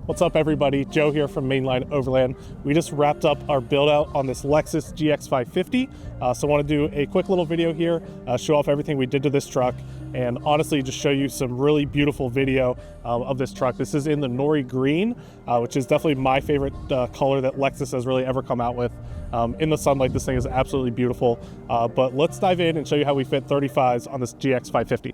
What's up everybody, Joe here from Main Line Overland. We just wrapped up our build out on this Lexus GX550. So I want to do a quick little video here, show off everything we did to this truck, and honestly just show you some really beautiful video of this truck. This is in the Nori Green, which is definitely my favorite color that Lexus has really ever come out with. In the sunlight, this thing is absolutely beautiful. But let's dive in and show you how we fit 35s on this GX550.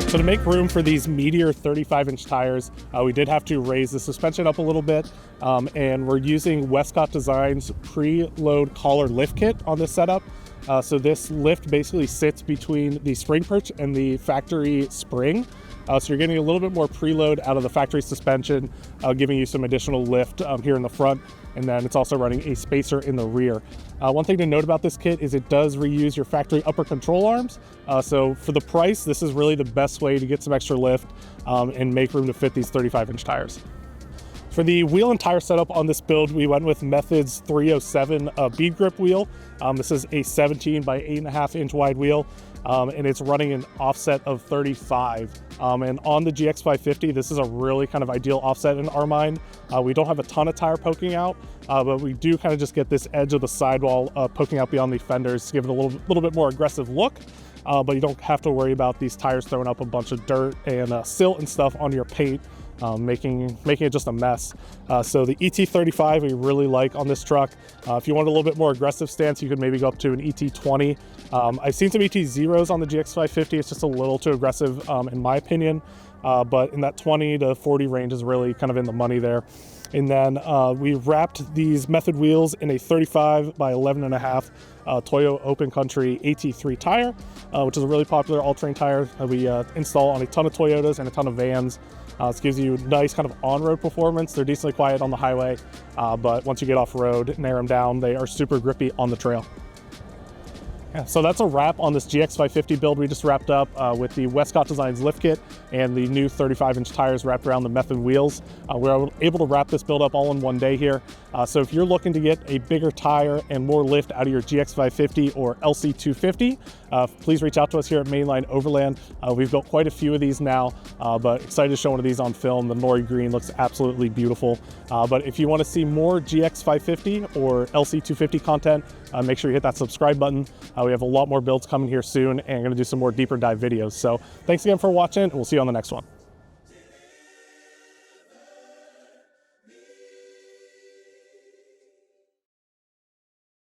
So to make room for these Meteor 35-inch tires, we did have to raise the suspension up a little bit, and we're using Westcott Designs pre-load collar lift kit on this setup. So this lift basically sits between the spring perch and the factory spring. So you're getting a little bit more preload out of the factory suspension, giving you some additional lift here in the front, and then it's also running a spacer in the rear. One thing to note about this kit is it does reuse your factory upper control arms. So for the price, this is really the best way to get some extra lift and make room to fit these 35-inch tires. For the wheel and tire setup on this build, we went with Method's 307 bead grip wheel. This is a 17 by 8.5-inch wide wheel, and it's running an offset of 35. And on the GX550, this is a really kind of ideal offset in our mind. We don't have a ton of tire poking out, but we do kind of just get this edge of the sidewall poking out beyond the fenders to give it a little bit more aggressive look. But you don't have to worry about these tires throwing up a bunch of dirt and silt and stuff onto your paint, making it just a mess. So the ET35 we really like on this truck. If you want a little bit more aggressive stance, you could maybe go up to an ET20. I've seen some ET0s on the GX550. It's just a little too aggressive in my opinion, but in that 20 to 40 range is really kind of in the money there. And then we wrapped these Method wheels in a 35 by 11.5 Toyo Open Country AT3 tire, which is a really popular all-terrain tire that we install on a ton of Toyotas and a ton of vans. This gives you nice kind of on-road performance. They're decently quiet on the highway, but once you get off-road, narrow them down, they are super grippy on the trail. Yeah, so that's a wrap on this GX550 build we just wrapped up with the Westcott Designs lift kit and the new 35-inch tires wrapped around the Method wheels. We were able to wrap this build up all in one day here. So if you're looking to get a bigger tire and more lift out of your GX550 or LC250, please reach out to us here at Main Line Overland. We've built quite a few of these now, but excited to show one of these on film. The Nori Green looks absolutely beautiful. But if you want to see more GX550 or LC250 content, make sure you hit that subscribe button. We have a lot more builds coming here soon and going to do some more deeper dive videos. So thanks again for watching, and we'll see you on the next one.